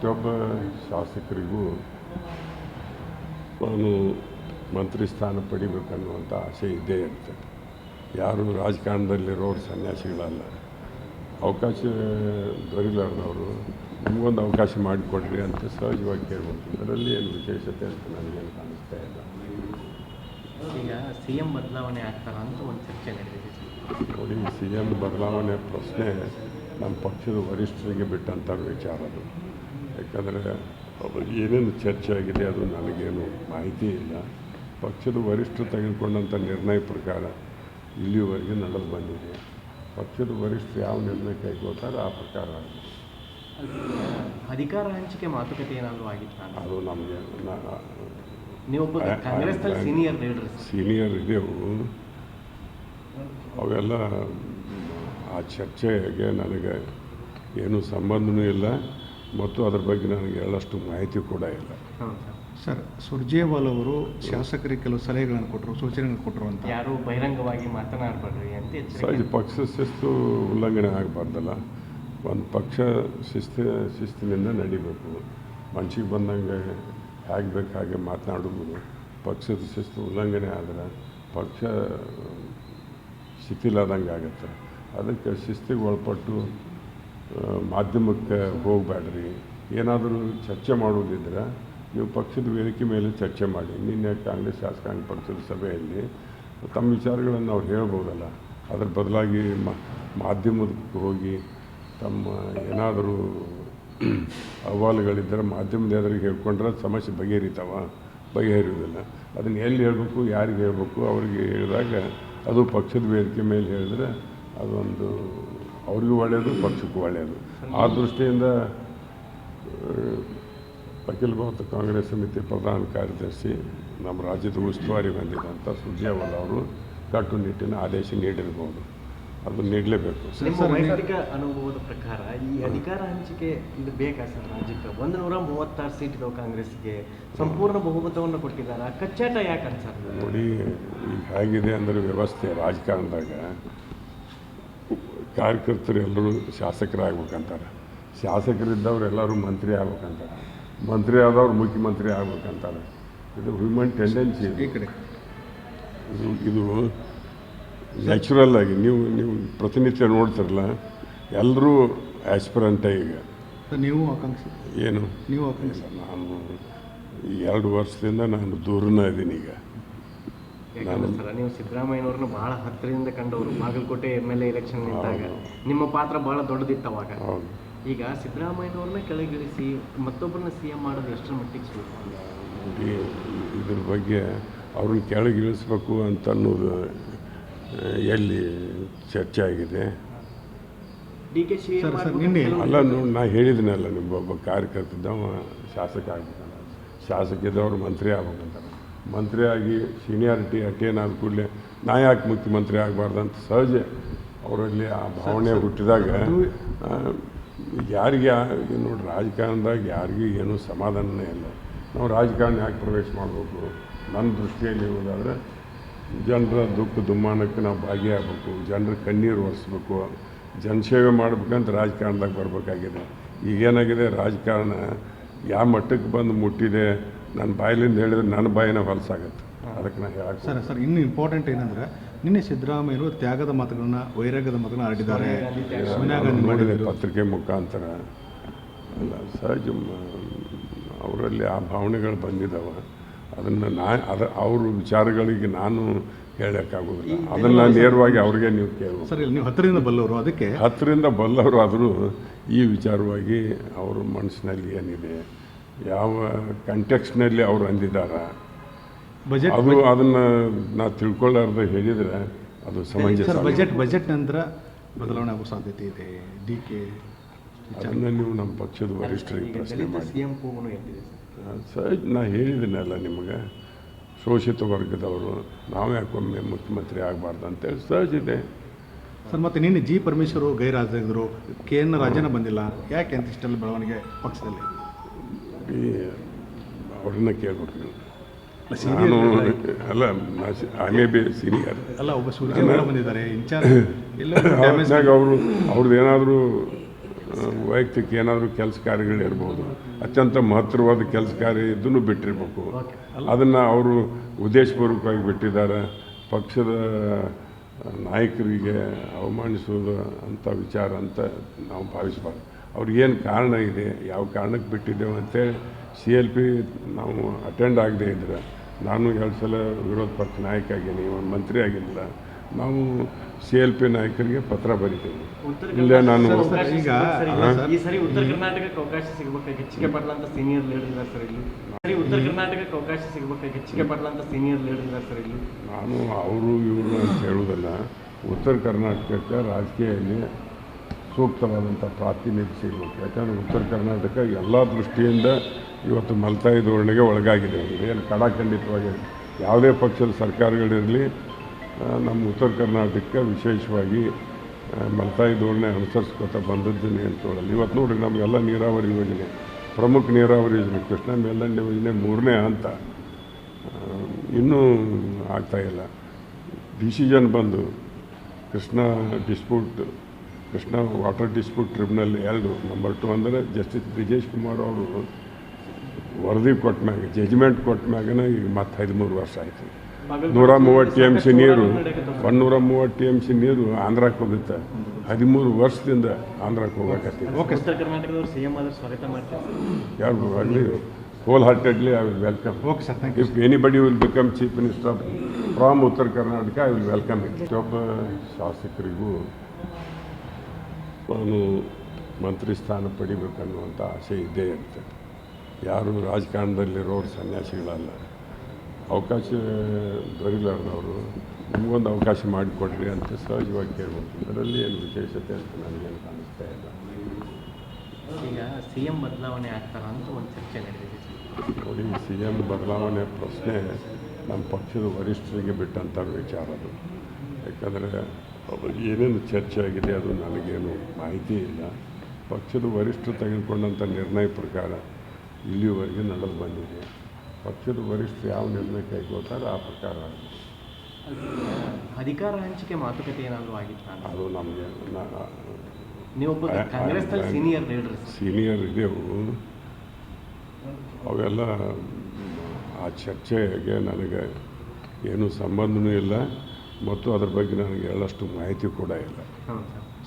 ಪ್ರತಿಯೊಬ್ಬ ಶಾಸಕರಿಗೂ ನಾನು ಮಂತ್ರಿ ಸ್ಥಾನ ಪಡಿಬೇಕನ್ನುವಂಥ ಆಸೆ ಇದ್ದೇ ಇರುತ್ತೆ. ಯಾರು ರಾಜಕಾರಣದಲ್ಲಿರೋರು ಸನ್ಯಾಸಿಗಳಲ್ಲ. ಅವಕಾಶ ದೊರೆಯಲಾರ್ದವರು ನಿಮಗೊಂದು ಅವಕಾಶ ಮಾಡಿಕೊಡ್ರಿ ಅಂತ ಸಹಜವಾಗಿ ಕೇಳ್ಬೋದು. ಇದರಲ್ಲಿ ಏನು ವಿಶೇಷತೆ ಅಂತ ನನಗೇನು ಕಾಣಿಸ್ತಾ ಇಲ್ಲ. ಈಗ ಸಿ ಎಂ ಬದಲಾವಣೆ ಆಗ್ತಾರ ಅಂತ ಒಂದು ಚರ್ಚೆ ನಡೆದಿದೆ. ನೋಡಿ, ಸಿ ಎಂ ಬದಲಾವಣೆ ಪ್ರಶ್ನೆ ನಮ್ಮ ಪಕ್ಷದ ವರಿಷ್ಠರಿಗೆ ಬಿಟ್ಟಂಥ ವಿಚಾರ ಅದು. ಯಾಕಂದರೆ ಏನೇನು ಚರ್ಚೆ ಆಗಿದೆ ಅದು ನನಗೇನು ಮಾಹಿತಿ ಇಲ್ಲ. ಪಕ್ಷದ ವರಿಷ್ಠರು ತೆಗೆದುಕೊಂಡಂಥ ನಿರ್ಣಯ ಪ್ರಕಾರ ಇಲ್ಲಿವರೆಗೆ ನಡೆದು ಬಂದಿದೆ. ಪಕ್ಷದ ವರಿಷ್ಠರು ಯಾವ ನಿರ್ಣಯ ಕೈಗೊಳ್ತಾರೆ ಆ ಪ್ರಕಾರ ಅಧಿಕಾರ ಹಂಚಿಕೆ ಮಾತುಕತೆ ಏನಾದರೂ ಆಗಿತ್ತು? ಅದು ನಮಗೆ ನೀವೊಬ್ಬ ಕಾಂಗ್ರೆಸ್ನಲ್ಲಿ ಸೀನಿಯರ್ ಲೀಡರ್. ಸೀನಿಯರ್ ಇದೆವು, ಅವೆಲ್ಲ ಆ ಚರ್ಚೆಗೆ ನನಗೆ ಏನೂ ಸಂಬಂಧವೂ ಇಲ್ಲ ಮತ್ತು ಅದ್ರ ಬಗ್ಗೆ ನನಗೆ ಹೇಳಷ್ಟು ಮಾಹಿತಿ ಕೂಡ ಇಲ್ಲ. ಸರ್, ಸುರ್ಜೇವಾಲ್ ಅವರು ಶಾಸಕರಿಗೆ ಕೆಲವು ಸಲಹೆಗಳನ್ನು ಕೊಟ್ಟರು, ಸೂಚನೆಗಳನ್ನು ಕೊಟ್ಟರು ಅಂತ. ಯಾರು ಬಹಿರಂಗವಾಗಿ ಮಾತನಾಡಬೇಡ್ರಿ ಅಂತ ಸಹಜ ಪಕ್ಷ ಶಿಸ್ತು ಉಲ್ಲಂಘನೆ ಆಗಬಾರ್ದಲ್ಲ. ಒಂದು ಪಕ್ಷ ಶಿಸ್ತಿನಿಂದ ನಡಿಬೇಕು. ಮನ್ಸಿಗೆ ಬಂದಂಗೆ ಹೇಗೆ ಬೇಕು ಹಾಗೆ ಮಾತನಾಡೋದು ಪಕ್ಷದ ಶಿಸ್ತು ಉಲ್ಲಂಘನೆ ಆದರೆ ಪಕ್ಷ ಶಿಥಿಲಾದಂಗೆ ಆಗುತ್ತೆ. ಅದಕ್ಕೆ ಶಿಸ್ತಿಗೆ ಒಳಪಟ್ಟು ಮಾಧ್ಯಮಕ್ಕೆ ಹೋಗಬೇಡ್ರಿ. ಏನಾದರೂ ಚರ್ಚೆ ಮಾಡೋದಿದ್ರೆ ನೀವು ಪಕ್ಷದ ವೇದಿಕೆ ಮೇಲೆ ಚರ್ಚೆ ಮಾಡಿ. ನಿನ್ನೆ ಕಾಂಗ್ರೆಸ್ ಶಾಸಕಾಂಗ ಪಕ್ಷದ ಸಭೆಯಲ್ಲಿ ತಮ್ಮ ವಿಚಾರಗಳನ್ನು ಅವ್ರು ಹೇಳ್ಬೋದಲ್ಲ. ಅದ್ರ ಬದಲಾಗಿ ಮಾಧ್ಯಮಕ್ಕೆ ಹೋಗಿ ತಮ್ಮ ಏನಾದರೂ ಅಹವಾಲುಗಳಿದ್ದರೆ ಮಾಧ್ಯಮದ ಎದುರಿಗೆ ಹೇಳ್ಕೊಂಡ್ರೆ ಸಮಸ್ಯೆ ಬಗೆಹರಿಯೋದಿಲ್ಲ. ಅದನ್ನು ಎಲ್ಲಿ ಹೇಳಬೇಕು, ಯಾರಿಗೆ ಹೇಳಬೇಕು, ಅವ್ರಿಗೆ ಹೇಳಿದಾಗ ಅದು ಪಕ್ಷದ ವೇದಿಕೆ ಮೇಲೆ ಹೇಳಿದ್ರೆ ಅದೊಂದು ಅವ್ರಿಗೂ ಒಳ್ಳೆಯದು, ಪಕ್ಷಕ್ಕೂ ಒಳ್ಳೆಯದು. ಆ ದೃಷ್ಟಿಯಿಂದ ಅಖಿಲ ಭಾರತ ಕಾಂಗ್ರೆಸ್ ಸಮಿತಿ ಪ್ರಧಾನ ಕಾರ್ಯದರ್ಶಿ ನಮ್ಮ ರಾಜ್ಯದ ಉಸ್ತುವಾರಿ ಬಂದಿದ್ದಂಥ ಸುರ್ಜೇವಾಲ್ ಅವರು ಕಟ್ಟುನಿಟ್ಟಿನ ಆದೇಶ ನೀಡಿರ್ಬೋದು. ಅದು ನೀಡಲೇಬೇಕು. ನಿಮ್ಮ ವೈಯಕ್ತಿಕ ಅನುಭವದ ಪ್ರಕಾರ ಈ ಅಧಿಕಾರ ಹಂಚಿಕೆ ಇದು ಬೇಕಾ ಸರ್? ರಾಜ್ಯಕ್ಕೆ 136 ಸೀಟ್ ಇದಾವೆ. ಕಾಂಗ್ರೆಸ್ಗೆ ಸಂಪೂರ್ಣ ಬಹುಮತವನ್ನು ಕೊಟ್ಟಿದ್ದಾರೆ. ಕಚ್ಚಾಟ ಯಾಕೆ ಅನ್ಸರ್? ನೋಡಿ, ಈಗ ಹೇಗಿದೆ ಅಂದರೆ ವ್ಯವಸ್ಥೆ ರಾಜಕಾರಣದಾಗ ಕಾರ್ಯಕರ್ತರು ಎಲ್ಲರೂ ಶಾಸಕರಾಗಬೇಕಂತಾರೆ, ಶಾಸಕರಿದ್ದವ್ರು ಎಲ್ಲರೂ ಮಂತ್ರಿ ಆಗ್ಬೇಕಂತಾರೆ, ಮಂತ್ರಿ ಆದವ್ರು ಮುಖ್ಯಮಂತ್ರಿ ಆಗ್ಬೇಕಂತಾರೆ. ಇದು ಹ್ಯೂಮನ್ ಟೆಂಡೆನ್ಸಿ. ಈ ಕಡೆ ಇದು ನ್ಯಾಚುರಲ್ ಆಗಿ ನೀವು ಪ್ರತಿನಿತ್ಯ ನೋಡ್ತಿರಲ್ಲ, ಎಲ್ಲರೂ ಆಸ್ಪಿರೆಂಟೇ. ಈಗ ನೀವು ಆಕಾಂಕ್ಷಿ ಏನು? ನೀವು ಆಕಾಂಕ್ಷಿ? ನಾನು 2 ವರ್ಷದಿಂದ ನಾನು ದೂರನ ಇದ್ದೀನಿ. ಈಗ ನೀವು ಸಿದ್ದರಾಮಯ್ಯನವ್ರನ್ನ ಬಹಳ ಹತ್ತಿರದಿಂದ ಕಂಡವರು. ಬಾಗಲಕೋಟೆ MLA ಎಲೆಕ್ಷನ್ ನಿಂತಾಗ ನಿಮ್ಮ ಪಾತ್ರ ಬಹಳ ದೊಡ್ಡದಿತ್ತು ಅವಾಗ. ಈಗ ಸಿದ್ದರಾಮಯ್ಯನವ್ರನ್ನ ಕೆಳಗಿಳಿಸಿ ಮತ್ತೊಬ್ಬರನ್ನ CM ಮಾಡೋದು ಎಷ್ಟರ ಮಟ್ಟಿಗೆ ನೋಡಿ, ಇದ್ರ ಬಗ್ಗೆ ಅವ್ರನ್ನ ಕೆಳಗಿಳಿಸ್ಬೇಕು ಅಂತ ಅನ್ನೋದು ಎಲ್ಲಿ ಚರ್ಚೆ ಆಗಿದೆ? ಅಲ್ಲ ನೋಡಿ, ನಾ ಹೇಳಿದ್ದೀನಲ್ಲ, ನಿಮ್ಮೊಬ್ಬ ಕಾರ್ಯಕರ್ತದವ ಶಾಸಕ ಆಗ್ಬೇಕಲ್ಲ, ಶಾಸಕಿದ್ದವ್ರು ಮಂತ್ರಿ ಆಗ್ಬೇಕಂತಾರೆ. ಮಂತ್ರಿ ಆಗಿ ಸೀನಿಯಾರಿಟಿ ಅಟೇನಾದ ಕೂಡಲೇ ನಾ ಯಾಕೆ ಮುಖ್ಯಮಂತ್ರಿ ಆಗಬಾರ್ದು ಅಂತ ಸಹಜ ಅವರಲ್ಲಿ ಆ ಭಾವನೆ ಹುಟ್ಟಿದಾಗ ಯಾರಿಗೆ ನೋಡಿ, ರಾಜಕಾರಣದಾಗ ಯಾರಿಗೂ ಏನೂ ಸಮಾಧಾನನೇ ಇಲ್ಲ. ನಾವು ರಾಜಕಾರಣ ಯಾಕೆ ಪ್ರವೇಶ ಮಾಡಬೇಕು? ನನ್ನ ದೃಷ್ಟಿಯಲ್ಲಿ ಹೋದಾದರೆ ಜನರ ದುಃಖ ದುಮ್ಮಾನಕ್ಕೆ ನಾವು ಭಾಗಿಯಾಗಬೇಕು, ಜನರ ಕಣ್ಣೀರು ಒರೆಸ್ಬೇಕು, ಜನಸೇವೆ ಮಾಡ್ಬೇಕಂತ ರಾಜಕಾರಣದಾಗ ಬರಬೇಕಾಗಿದೆ. ಈಗೇನಾಗಿದೆ, ರಾಜಕಾರಣ ಯಾವ ಮಟ್ಟಕ್ಕೆ ಬಂದು ಮುಟ್ಟಿದೆ, ನನ್ನ ಬಾಯಿಲಿಂದ ಹೇಳಿದ್ರೆ ನನ್ನ ಬಾಯಿನ ಹೊಲಸಾಗತ್ತೆ. ಅದಕ್ಕೆ ನಾನು ಹೇಳಕ್ಕೆ ಸರ್ ಇನ್ನೂ ಇಂಪಾರ್ಟೆಂಟ್ ಏನಂದರೆ, ನಿನ್ನೆ ಸಿದ್ದರಾಮಯ್ಯರು ತ್ಯಾಗದ ಮಾತುಗಳನ್ನ, ವೈರಾಗ್ಯದ ಮಾತುಗಳನ್ನ ಆಡಿದ್ದಾರೆ. ಸೋನಿಯಾ ಗಾಂಧಿ ನೋಡಿದೆ ಪತ್ರಿಕೆ ಮುಖಾಂತರ. ಅಲ್ಲ, ಸಹಜ ಅವರಲ್ಲಿ ಆ ಭಾವನೆಗಳು ಬಂದಿದ್ದಾವೆ. ಅದನ್ನು ಅವ್ರ ವಿಚಾರಗಳಿಗೆ ನಾನು ಹೇಳೋಕ್ಕಾಗೋದಿಲ್ಲ. ಅದನ್ನು ನೇರವಾಗಿ ಅವ್ರಿಗೆ ನೀವು ಕೇಳಬೇಕು. ಸರ್, ನೀವು ಹತ್ತಿರದಿಂದ ಬಲ್ಲವರು, ಅದಕ್ಕೆ ಹತ್ತಿರದಿಂದ ಬಲ್ಲವರು ಆದರೂ ಈ ವಿಚಾರವಾಗಿ ಅವ್ರ ಮನಸ್ಸಿನಲ್ಲಿ ಏನಿದೆ, ಯಾವ ಕಂಟೆಕ್ಸ್ನಲ್ಲಿ ಅವ್ರು ಅಂದಿದ್ದಾರೆ, ಬಜೆಟ್ ಅದನ್ನು ನಾವು ತಿಳ್ಕೊಳ್ಳಾರ್ದ ಹೇಳಿದರೆ ಅದು ಸಮಂಜಸ. ಬಜೆಟ್ ನಂತರ ಬದಲಾವಣೆ ಆಗೋ ಸಾಧ್ಯತೆ ಇದೆ. DK ಅದನ್ನು ನೀವು ನಮ್ಮ ಪಕ್ಷದ ವರಿಷ್ಠರಿಗೆ ಪ್ರಶ್ನೆ ಮಾಡಿ. CM ಕೂಗನು ಎದ್ದಿದೆ ಸಹಜ ನಾ ಹೇಳಿದ್ದೀನಲ್ಲ ನಿಮಗೆ, ಶೋಷಿತ ವರ್ಗದವರು ನಾವು ಯಾಕೊಮ್ಮೆ ಮುಖ್ಯಮಂತ್ರಿ ಆಗಬಾರ್ದು ಅಂತೇಳಿ ಸಹಜ ಇದೆ. ಸರ್, ಮತ್ತು ನಿನ್ನೆ G. ಪರಮೇಶ್ವರ್ ಗೈರಾಜರು, KN ರಾಜನ ಬಂದಿಲ್ಲ, ಯಾಕೆ ಅಂತ ಇಷ್ಟೆಲ್ಲ ಬೆಳವಣಿಗೆ ಪಕ್ಷದಲ್ಲಿ? ಅವ್ರನ್ನ ಕೇಳ್ಬೇಕು ನೀವು. ನಾನು ಅಲ್ಲ, ಐ ಮೇ ಬಿ ಸೀನಿಯರ್ ಅಲ್ಲ, ಒಬ್ಬ ಸುರ್ಜೇವಾಲ ಬಂದಿದ್ದಾರೆ ಇನ್ಚಾರ್ಜ್. ಅವ್ರದ್ದು ಏನಾದರೂ ವೈಯಕ್ತಿಕ ಏನಾದರೂ ಕೆಲಸ ಕಾರ್ಯಗಳಿರ್ಬೋದು. ಅತ್ಯಂತ ಮಹತ್ತರವಾದ ಕೆಲಸ ಕಾರ್ಯ ಇದನ್ನು ಬಿಟ್ಟಿರಬೇಕು. ಅದನ್ನು ಅವರು ಉದ್ದೇಶಪೂರ್ವಕವಾಗಿ ಬಿಟ್ಟಿದ್ದಾರೆ. ಪಕ್ಷದ ನಾಯಕರಿಗೆ ಅವಮಾನಿಸೋದು ಅಂಥ ವಿಚಾರ ಅಂತ ನಾವು ಭಾವಿಸಬಾರ್ದು. ಅವ್ರಿಗೇನು ಕಾರಣ ಇದೆ, ಯಾವ ಕಾರಣಕ್ಕೆ ಬಿಟ್ಟಿದ್ದೇವೆ ಅಂತೇಳಿ CLP ನಾವು ಅಟೆಂಡ್ ಆಗದೇ ಇದ್ರೆ, ನಾನು 2 ಸಲ ವಿರೋಧ ಪಕ್ಷ ನಾಯಕ ಆಗೀನಿ, ಒಂದು ಮಂತ್ರಿ ಆಗಿಲ್ಲ, ನಾವು CLP ನಾಯಕರಿಗೆ ಪತ್ರ ಬರಿತೀವಿ. ಇಲ್ಲೇ ನಾನು ಈಗ ಈ ಸರಿ ಉತ್ತರ ಕರ್ನಾಟಕಕ್ಕೆ ಅವಕಾಶ ಸಿಗಬೇಕಾಗಿ ಹೆಚ್ಚಿಗೆ ಪಡ್ಲಂತ ಸೀನಿಯರ್ ಲೀಡರ್ ಇದ್ದಾರೆ ಸರ್ ಇಲ್ಲಿ. ಸರಿ ಉತ್ತರ ಕರ್ನಾಟಕಕ್ಕೆ ಅವಕಾಶ ಸಿಗಬೇಕಾಗಿ ಹೆಚ್ಚಿಗೆ ಪಡ್ಲಂತ ಸೀನಿಯರ್ ಲೀಡರ್ ಇದ್ದಾರೆ ಸರ್ ಇಲ್ಲಿ. ನಾನು ಅವರು ಇವರು ಅಂತ ಹೇಳೋದಲ್ಲ. ಉತ್ತರ ಕರ್ನಾಟಕಕ್ಕೆ ರಾಜಕೀಯದಲ್ಲಿ ಸೂಕ್ತವಾದಂಥ ಪ್ರಾತಿನಿಧ್ಯ ಸಿಗಬೇಕು. ಯಾಕಂದರೆ ಉತ್ತರ ಕರ್ನಾಟಕ ಎಲ್ಲ ದೃಷ್ಟಿಯಿಂದ ಇವತ್ತು ಮಲ್ತಾಯಿ ಧೋರಣೆಗೆ ಒಳಗಾಗಿದೆ. ಏನು ಖಡಾಖಂಡಿತವಾಗಿ ಯಾವುದೇ ಪಕ್ಷದ ಸರ್ಕಾರಗಳಿರಲಿ, ನಮ್ಮ ಉತ್ತರ ಕರ್ನಾಟಕಕ್ಕೆ ವಿಶೇಷವಾಗಿ ಮಲ್ತಾಯಿ ಧೋರಣೆ ಅನುಸರಿಸ್ಕೊತಾ ಬಂದದ್ದನ್ನೇ ಅಂತೇಳಲ್ಲ. ಇವತ್ತು ನೋಡಿ, ನಮಗೆಲ್ಲ ನೀರಾವರಿ ಯೋಜನೆ, ಪ್ರಮುಖ ನೀರಾವರಿ ಯೋಜನೆ ಕೃಷ್ಣ ಮೇಲ್ದಂಡೆ ಯೋಜನೆ 3ನೇ ಹಂತ ಇನ್ನೂ ಆಗ್ತಾಯಿಲ್ಲ. ಡಿಸಿಷನ್ ಬಂದು Krishna water dispute tribunal 2 number 2 ಅಂದರೆ ಜಸ್ಟಿಸ್ ಬ್ರಿಜೇಶ್ ಕುಮಾರ್ ಅವರು ವರದಿ ಕೊಟ್ಟ ಮ್ಯಾಗ, ಜಜ್ಮೆಂಟ್ ಕೊಟ್ಟ ಮ್ಯಾಗನ ಈಗ ಮತ್ತೆ 13 ವರ್ಷ ಆಯಿತು. 130 TMC ನೀರು 130 TMC ನೀರು ಆಂಧ್ರಕ್ಕೆ ಹೋಗುತ್ತೆ. 13 ವರ್ಷದಿಂದ ಆಂಧ್ರಕ್ಕೆ ಹೋಗಕತ್ತೀವಿ. ಉತ್ತರ ಕರ್ನಾಟಕದವರು CM ಆದ್ರೆ ಸ್ವಾಗತ ಮಾಡ್ತಾರೆ. ಯಾರು ಆಗಲಿ, wholeheartedly I will welcome. Okay sir, thank you. If anybody will become chief minister from Uttara Karnataka, I will welcome it. ಪ್ರತಿಯೊಬ್ಬ ಶಾಸಕರಿಗೂ ನಾನು ಮಂತ್ರಿ ಸ್ಥಾನ ಪಡಿಬೇಕನ್ನುವಂಥ ಆಸೆ ಇದ್ದೇ ಇರುತ್ತೆ. ಯಾರು ರಾಜಕಾರಣದಲ್ಲಿರೋರು ಸನ್ಯಾಸಿಗಳಲ್ಲ. ಅವಕಾಶ ದೊರೆಯಲಾರ್ದವರು ನಮಗೊಂದು ಅವಕಾಶ ಮಾಡಿಕೊಡ್ರಿ ಅಂತ ಸಹಜವಾಗಿ ಕೇಳ್ಬೋದು. ಇದರಲ್ಲಿ ಏನು ವಿಶೇಷತೆ ಅಂತ ನನಗೇನು ಕಾಣಿಸ್ತಾ ಇಲ್ಲ. ಈಗ CM ಬದಲಾವಣೆ ಆಗ್ತಾರ ಅಂತ ಒಂದು ಚರ್ಚೆ ನಡೆದಿದೆ. ನೋಡಿ, CM ಬದಲಾವಣೆ ಪ್ರಶ್ನೆ ನಮ್ಮ ಪಕ್ಷದ ವರಿಷ್ಠರಿಗೆ ಬಿಟ್ಟಂಥ ವಿಚಾರ ಅದು. ಯಾಕಂದರೆ ಏನೇನು ಚರ್ಚೆ ಆಗಿದೆ ಅದು ನನಗೇನು ಮಾಹಿತಿ ಇಲ್ಲ. ಪಕ್ಷದ ವರಿಷ್ಠರು ತೆಗೆದುಕೊಂಡಂಥ ನಿರ್ಣಯ ಪ್ರಕಾರ ಇಲ್ಲಿವರೆಗೆ ನಡೆದು ಬಂದಿದೆ. ಪಕ್ಷದ ವರಿಷ್ಠರು ಯಾವ ನಿರ್ಣಯ ಕೈಗೊಳ್ತಾರೆ ಆ ಪ್ರಕಾರ ಅಧಿಕಾರ ಹಂಚಿಕೆ ಮಾತುಕತೆ ಏನಾದರೂ ಆಗಿತ್ತು? ಅದು ನಮಗೆ ನೀವೊಬ್ಬ ಕಾಂಗ್ರೆಸ್ನಲ್ಲಿ ಸೀನಿಯರ್ ಇದೆವು. ಅವೆಲ್ಲ ಆ ಚರ್ಚೆಗೆ ನನಗೆ ಏನೂ ಸಂಬಂಧನೂ ಇಲ್ಲ ಮತ್ತು ಅದ್ರ ಬಗ್ಗೆ ನನಗೆ ಹೇಳಷ್ಟು ಮಾಹಿತಿ ಕೂಡ ಇಲ್ಲ.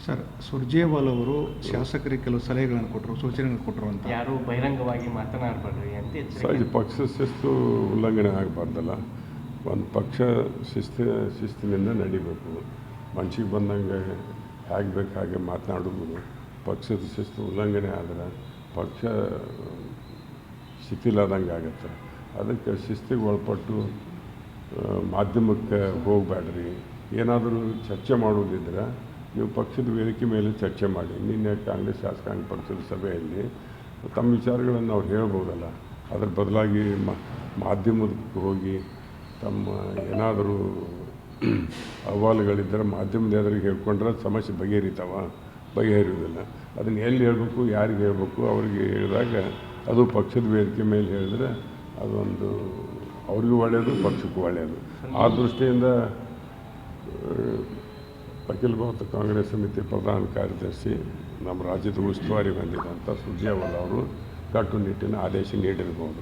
ಸರ್, ಸುರ್ಜೇವಾಲ್ ಅವರು ಶಾಸಕರಿಗೆ ಕೆಲವು ಸಲಹೆಗಳನ್ನು ಕೊಟ್ಟರು, ಸೂಚನೆಗಳನ್ನು ಕೊಟ್ಟರು ಅಂತ. ಯಾರು ಬಹಿರಂಗವಾಗಿ ಮಾತನಾಡಬೇಡ್ರಿ ಅಂತ ಸಹಜ ಪಕ್ಷ ಶಿಸ್ತು ಉಲ್ಲಂಘನೆ ಆಗಬಾರ್ದಲ್ಲ. ಒಂದು ಪಕ್ಷ ಶಿಸ್ತಿನಿಂದ ನಡಿಬೇಕು. ಮನ್ಸಿಗೆ ಬಂದಂಗೆ ಹೇಗೆ ಬೇಕು ಹಾಗೆ ಮಾತನಾಡೋದು ಪಕ್ಷದ ಶಿಸ್ತು ಉಲ್ಲಂಘನೆ ಆದರೆ ಪಕ್ಷ ಶಿಥಿಲಾದಂಗೆ ಆಗುತ್ತೆ. ಅದಕ್ಕೆ ಶಿಸ್ತಿಗೆ ಒಳಪಟ್ಟು ಮಾಧ್ಯಮಕ್ಕೆ ಹೋಗಬೇಡ್ರಿ. ಏನಾದರೂ ಚರ್ಚೆ ಮಾಡೋದಿದ್ರೆ ನೀವು ಪಕ್ಷದ ವೇದಿಕೆ ಮೇಲೆ ಚರ್ಚೆ ಮಾಡಿ. ನಿನ್ನೆ ಕಾಂಗ್ರೆಸ್ ಶಾಸಕಾಂಗ ಪಕ್ಷದ ಸಭೆಯಲ್ಲಿ ತಮ್ಮ ವಿಚಾರಗಳನ್ನು ಅವ್ರು ಹೇಳ್ಬೋದಲ್ಲ. ಅದರ ಬದಲಾಗಿ ಮಾಧ್ಯಮಕ್ಕೆ ಹೋಗಿ ತಮ್ಮ ಏನಾದರೂ ಅಹವಾಲುಗಳಿದ್ದರೆ ಮಾಧ್ಯಮದ ಎದುರಿಗೆ ಹೇಳ್ಕೊಂಡ್ರೆ ಸಮಸ್ಯೆ ಬಗೆಹರಿಯೋದಿಲ್ಲ. ಅದನ್ನು ಎಲ್ಲಿ ಹೇಳಬೇಕು, ಯಾರಿಗೆ ಹೇಳಬೇಕು, ಅವರಿಗೆ ಹೇಳಿದಾಗ ಅದು ಪಕ್ಷದ ವೇದಿಕೆ ಮೇಲೆ ಹೇಳಿದ್ರೆ ಅದೊಂದು ಅವ್ರಿಗೂ ಒಳ್ಳೆಯದು, ಪಕ್ಷಕ್ಕೂ ಒಳ್ಳೆಯದು. ಆ ದೃಷ್ಟಿಯಿಂದ ಅಖಿಲ ಭಾರತ ಕಾಂಗ್ರೆಸ್ ಸಮಿತಿ ಪ್ರಧಾನ ಕಾರ್ಯದರ್ಶಿ, ನಮ್ಮ ರಾಜ್ಯದ ಉಸ್ತುವಾರಿ ಬಂದಿದ್ದಂಥ ಸುರ್ಜೇವಾಲ್ ಅವರು ಕಟ್ಟುನಿಟ್ಟಿನ ಆದೇಶ ನೀಡಿರ್ಬೋದು.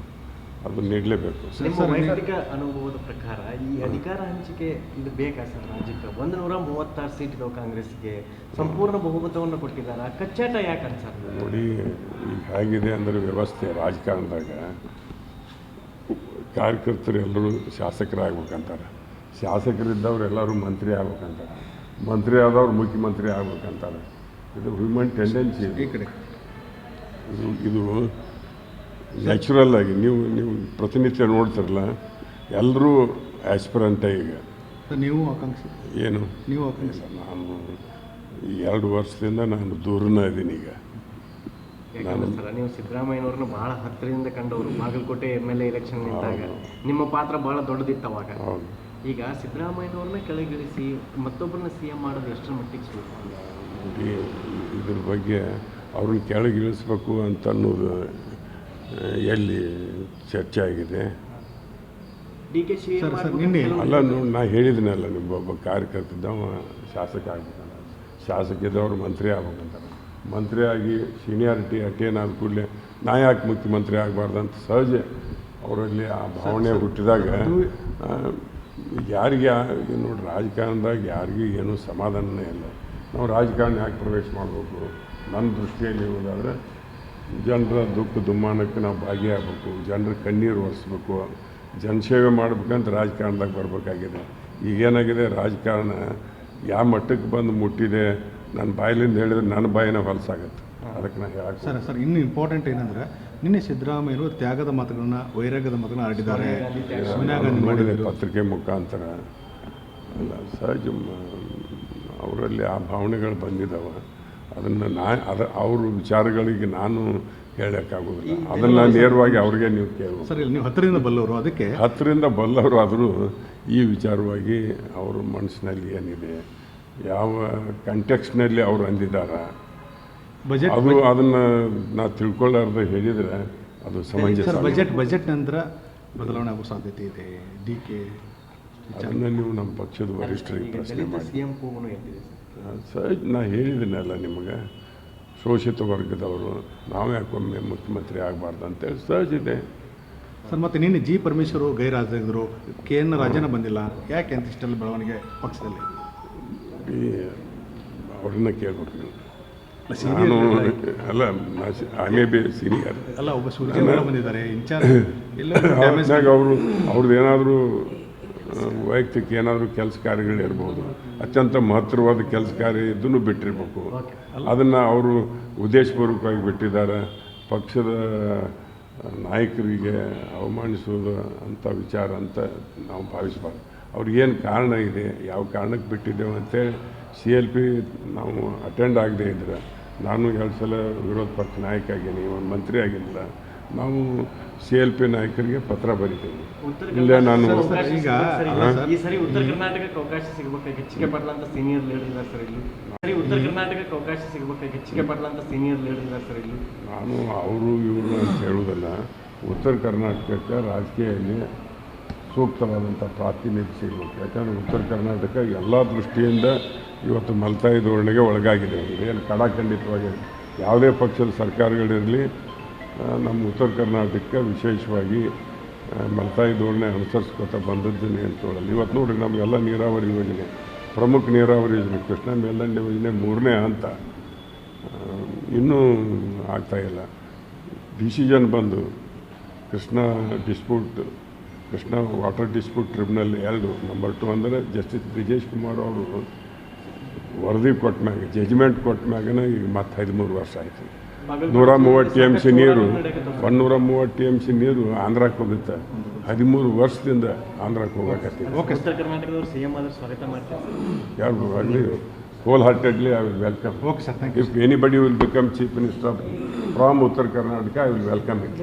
ಅದು ನೀಡಲೇಬೇಕು. ನಿಮ್ಮ ವೈಯಕ್ತಿಕ ಅನುಭವದ ಪ್ರಕಾರ ಈ ಅಧಿಕಾರ ಹಂಚಿಕೆ ಇದು ಬೇಕಾ ಸರ್? ರಾಜ್ಯಕ್ಕೆ 136 ಸೀಟ್ ಇದಾವೆ ಕಾಂಗ್ರೆಸ್ಗೆ, ಸಂಪೂರ್ಣ ಬಹುಮತವನ್ನು ಕೊಟ್ಟಿದ್ದಾರೆ. ಕಚ್ಚಾಟ ಯಾಕೆ ಅನ್ಸಲ್ಲ? ನೋಡಿ, ಈಗ ಹೇಗಿದೆ ಅಂದರೆ ವ್ಯವಸ್ಥೆ ರಾಜಕಾರಣದಾಗ ಕಾರ್ಯಕರ್ತರು ಎಲ್ಲರೂ ಶಾಸಕರಾಗ್ಬೇಕಂತಾರೆ, ಶಾಸಕರಿದ್ದವ್ರು ಎಲ್ಲರೂ ಮಂತ್ರಿ ಆಗ್ಬೇಕಂತಾರೆ, ಮಂತ್ರಿ ಆದವ್ರು ಮುಖ್ಯಮಂತ್ರಿ ಆಗ್ಬೇಕಂತಾರೆ. ಇದು ಹ್ಯೂಮನ್ ಟೆಂಡೆನ್ಸಿ. ಈ ಕಡೆ ಇದು ನ್ಯಾಚುರಲ್ ಆಗಿ ನೀವು ಪ್ರತಿನಿತ್ಯ ನೋಡ್ತಿರಲ್ಲ, ಎಲ್ಲರೂ ಆಸ್ಪಿರೆಂಟೇ. ಈಗ ನೀವು ಆಕಾಂಕ್ಷಿ ಏನು ನೀವು ಆಕಾಂಕ್ಷಿ? ನಾನು 2 ವರ್ಷದಿಂದ ನಾನು ದೂರನೇ ಇದ್ದೀನಿ. ಈಗ ಸರ್, ನೀವು ಸಿದ್ದರಾಮಯ್ಯನವ್ರನ್ನ ಭಾಳ ಹತ್ತಿರದಿಂದ ಕಂಡವರು. ಬಾಗಲಕೋಟೆ MLA ಎಲೆಕ್ಷನ್ ನಿಂತಾಗ ನಿಮ್ಮ ಪಾತ್ರ ಭಾಳ ದೊಡ್ಡದಿತ್ತು ಅವಾಗ. ಈಗ ಸಿದ್ದರಾಮಯ್ಯನವ್ರನ್ನ ಕೆಳಗಿಳಿಸಿ ಮತ್ತೊಬ್ಬರನ್ನ CM ಮಾಡೋದು ಎಷ್ಟರ ಮಟ್ಟಿಗೆ ಸುಳ್ಳು? ಇದ್ರ ಬಗ್ಗೆ ಅವ್ರನ್ನ ಕೆಳಗಿಳಿಸ್ಬೇಕು ಅಂತ ಅನ್ನೋದು ಎಲ್ಲಿ ಚರ್ಚೆ ಆಗಿದೆ? DK ಅಲ್ಲ ನೋಡಿ, ನಾ ಹೇಳಿದ್ದೀನಲ್ಲ, ನಿಮ್ಮೊಬ್ಬ ಕಾರ್ಯಕರ್ತಿದ್ದವ ಶಾಸಕ ಆಗ್ಬೇಕಂತ, ಶಾಸಕ ಇದ್ದವ್ರು ಮಂತ್ರಿ ಆಗ್ಬೇಕಂತಾರೆ. ಮಂತ್ರಿ ಆಗಿ ಸೀನಿಯಾರಿಟಿ ಅಟೇನ್ ಆದ ಕೂಡಲೇ ನಾ ಯಾಕೆ ಮುಖ್ಯಮಂತ್ರಿ ಆಗಬಾರ್ದು ಅಂತ ಸಹಜ ಅವರಲ್ಲಿ ಆ ಭಾವನೆ ಹುಟ್ಟಿದಾಗ ಯಾರಿಗೆ ನೋಡ್ರಿ ರಾಜಕಾರಣದಾಗ ಯಾರಿಗೂ ಏನೂ ಸಮಾಧಾನನೇ ಇಲ್ಲ. ನಾವು ರಾಜಕಾರಣ ಯಾಕೆ ಪ್ರವೇಶ ಮಾಡಬೇಕು? ನನ್ನ ದೃಷ್ಟಿಯಲ್ಲಿ ಹೋದಾದರೆ ಜನರ ದುಃಖ ದುಮ್ಮಾನಕ್ಕೆ ನಾವು ಭಾಗಿಯಾಗಬೇಕು, ಜನರ ಕಣ್ಣೀರು ಒರೆಸ್ಬೇಕು, ಜನಸೇವೆ ಮಾಡ್ಬೇಕಂತ ರಾಜಕಾರಣದಾಗ ಬರಬೇಕಾಗಿದೆ. ಈಗೇನಾಗಿದೆ, ರಾಜಕಾರಣ ಯಾವ ಮಟ್ಟಕ್ಕೆ ಬಂದು ಮುಟ್ಟಿದೆ, ನನ್ನ ಬಾಯಿಲಿಂದ ಹೇಳಿದ್ರೆ ನನ್ನ ಬಾಯಿನ ಹೊಲಸಾಗತ್ತೆ. ಅದಕ್ಕೆ ನಾನು ಹೇಳಕ್ಕೆ ಸರ್ ಇನ್ನು ಇಂಪಾರ್ಟೆಂಟ್ ಏನಂದರೆ ನಿನ್ನೆ ಸಿದ್ದರಾಮಯ್ಯರು ತ್ಯಾಗದ ಮಾತುಗಳನ್ನ ವೈರಾಗ್ಯದ ಮಾತುಗಳನ್ನ ಆಡಿದ್ದಾರೆ. ಸೋನಿಯಾ ಗಾಂಧಿ ನೋಡಿದೆ ಮಾಡಿದ್ರು. ಪತ್ರಿಕೆ ಮುಖಾಂತರ ಅಲ್ಲ ಸಹಜ ಅವರಲ್ಲಿ ಆ ಭಾವನೆಗಳು ಬಂದಿದ್ದಾವೆ. ಅದನ್ನು ಅವ್ರ ವಿಚಾರಗಳಿಗೆ ನಾನು ಹೇಳೋಕ್ಕಾಗೋದಿಲ್ಲ. ಅದನ್ನು ನೇರವಾಗಿ ಅವ್ರಿಗೆ ನೀವು ಕೇಳಬೇಕು. ಸರ್ ನೀವು ಹತ್ತಿರದಿಂದ ಬಲ್ಲವರು, ಅದಕ್ಕೆ ಹತ್ತರಿಂದ ಬಲ್ಲವರು ಆದರೂ ಈ ವಿಚಾರವಾಗಿ ಅವ್ರ ಮನಸ್ಸಿನಲ್ಲಿ ಏನಿದೆ, ಯಾವ ಕಂಟೆಕ್ಸ್ನಲ್ಲಿ ಅವ್ರು ಅಂದಿದ್ದಾರೆ ಬಜೆಟ್ ಅದು ಅದನ್ನು ನಾವು ತಿಳ್ಕೊಳ್ಳಾರ್ದು ಹೇಳಿದರೆ ಅದು ಸಮಂಜಸ. ಸರ್ ಬಜೆಟ್ ನಂತರ ಬದಲಾವಣೆ ಆಗೋ ಸಾಧ್ಯತೆ ಇದೆ. DK ಅದನ್ನು ನೀವು ನಮ್ಮ ಪಕ್ಷದ ವರಿಷ್ಠರಿಗೆ ಪ್ರಶ್ನೆ ಮಾಡಿ. ಸಿಎಂ ಕೂಗು ಎದ್ದಿದೆ ಸರ್. ಸಹಜ ನಾ ಹೇಳಿದ್ದೀನಲ್ಲ ನಿಮಗೆ, ಶೋಷಿತ ವರ್ಗದವರು ನಾವು ಯಾಕೊಮ್ಮೆ ಮುಖ್ಯಮಂತ್ರಿ ಆಗಬಾರ್ದು ಅಂತೇಳಿ ಸಹಜ ಇದೆ. ಸರ್ ಮತ್ತೆ ನಿನ್ನೆ G ಪರಮೇಶ್ವರ್ ಗೈರಾಜಾಗಿದ್ರು. KN ರಾಜನ ಬಂದಿಲ್ಲ, ಯಾಕೆ ಅಂತ ಇಷ್ಟೆಲ್ಲ ಬೆಳವಣಿಗೆ ಪಕ್ಷದಲ್ಲಿ? ಅವ್ರನ್ನ ಕೇಳ್ಬೇಕು ನೀವು. ನಾನು ಅಲ್ಲ ಐ ಮೇ ಬಿ ಸೀನಿಯರ್ ಅಲ್ಲ, ಒಬ್ಬ ಸೂರ್ಯ ಬಂದಿದ್ದಾರೆ ಇನ್ಚಾರ್ಜ್. ಅವ್ರನ್ನಾಗ ಅವ್ರದ್ದು ಏನಾದರೂ ವೈಯಕ್ತಿಕ ಏನಾದರೂ ಕೆಲಸ ಕಾರ್ಯಗಳಿರ್ಬೋದು, ಅತ್ಯಂತ ಮಹತ್ತರವಾದ ಕೆಲಸ ಕಾರ್ಯ ಇದನ್ನು ಬಿಟ್ಟಿರ್ಬೇಕು. ಅದನ್ನು ಅವರು ಉದ್ದೇಶಪೂರ್ವಕವಾಗಿ ಬಿಟ್ಟಿದ್ದಾರೆ. ಪಕ್ಷದ ನಾಯಕರಿಗೆ ಅವಮಾನಿಸೋದು ಅಂಥ ವಿಚಾರ ಅಂತ ನಾವು ಭಾವಿಸಬಾರ್ದು. ಅವ್ರಿಗೇನು ಕಾರಣ ಇದೆ, ಯಾವ ಕಾರಣಕ್ಕೆ ಬಿಟ್ಟಿದ್ದೇವೆ ಅಂತೇಳಿ CLP ನಾವು ಅಟೆಂಡ್ ಆಗದೆ ಇದ್ದರೆ, ನಾನು 2 ಸಲ ವಿರೋಧ ಪಕ್ಷ ನಾಯಕ ಆಗೀನಿ, ಒಂದು ಮಂತ್ರಿ ಆಗಿಲ್ಲ, ನಾವು CLP ನಾಯಕರಿಗೆ ಪತ್ರ ಬರೀತೀವಿ. ಇಲ್ಲೇ ನಾನು ಈ ಸರಿ ಉತ್ತರ ಕರ್ನಾಟಕಕ್ಕೆ ಅವಕಾಶ ಸಿಗಬೇಕಾಗಿ ಹೆಚ್ಚಿಗೆ ಪಡ್ಲಂತ ಸೀನಿಯರ್ ಲೀಡರ್ ಇದ್ದಾರೆ ಸರ್ ಇಲ್ಲಿ. ಉತ್ತರ ಕರ್ನಾಟಕಕ್ಕೆ ಅವಕಾಶ ಸಿಗಬೇಕಾಗಿ ಹೆಚ್ಚಿಗೆ ಪಡ್ಲಂತ ಸೀನಿಯರ್ ಲೀಡರ್ ಇದ್ದಾರೆ ಸರ್ ಇಲ್ಲಿ. ನಾನು ಅವರು ಇವರು ಅಂತ ಹೇಳುವುದಲ್ಲ. ಉತ್ತರ ಕರ್ನಾಟಕಕ್ಕೆ ರಾಜಕೀಯದಲ್ಲಿ ಸೂಕ್ತವಾದಂಥ ಪ್ರಾತಿನಿಧ್ಯ ಸಿಗಬೇಕು. ಯಾಕಂದರೆ ಉತ್ತರ ಕರ್ನಾಟಕ ಎಲ್ಲ ದೃಷ್ಟಿಯಿಂದ ಇವತ್ತು ಮಲ್ತಾಯಿ ಧೋರಣೆಗೆ ಒಳಗಾಗಿದೆ. ಏನು ಕಡಾಖಂಡಿತವಾಗಿ ಯಾವುದೇ ಪಕ್ಷದ ಸರ್ಕಾರಗಳಿರಲಿ, ನಮ್ಮ ಉತ್ತರ ಕರ್ನಾಟಕಕ್ಕೆ ವಿಶೇಷವಾಗಿ ಮಲ್ತಾಯಿ ಧೋರಣೆ ಅನುಸರಿಸ್ಕೊತಾ ಬಂದದ್ದನ್ನೇ ಅಂತ ಹೇಳಲ್ಲ. ಇವತ್ತು ನೋಡಿರಿ, ನಮಗೆಲ್ಲ ನೀರಾವರಿ ಯೋಜನೆ, ಪ್ರಮುಖ ನೀರಾವರಿ ಯೋಜನೆ ಕೃಷ್ಣ ಮೇಲ್ದಂಡೆ ಯೋಜನೆ 3ನೇ ಹಂತ ಇನ್ನೂ ಆಗ್ತಾಯಿಲ್ಲ. ಡಿಸಿಷನ್ ಬಂದು Krishna water dispute tribunal 2 number 2 ಅಂದರೆ ಜಸ್ಟಿಸ್ ಬ್ರಿಜೇಶ್ ಕುಮಾರ್ ಅವರು ವರದಿ ಕೊಟ್ಟ ಮ್ಯಾಗ, ಜಜ್ಮೆಂಟ್ ಕೊಟ್ಟ ಮ್ಯಾಗನ ಈಗ ಮತ್ತೆ 13 ವರ್ಷ ಆಯಿತು. 130 TMC ನೀರು 130 TMC ನೀರು ಆಂಧ್ರಕ್ಕೆ ಹೋಗುತ್ತೆ. 13 ವರ್ಷದಿಂದ ಆಂಧ್ರಕ್ಕೆ ಹೋಗಕತ್ತೀವಿ. ಉತ್ತರ ಕರ್ನಾಟಕದವರು CM ಆದ್ರೆ ಸ್ವಾಗತ ಮಾಡ್ತಾರೆ. ಯಾರು ಆಗಲಿ, wholeheartedly I will welcome. Okay sir, thank you. If anybody will become Chief Minister from Uttar Karnataka, I will welcome it.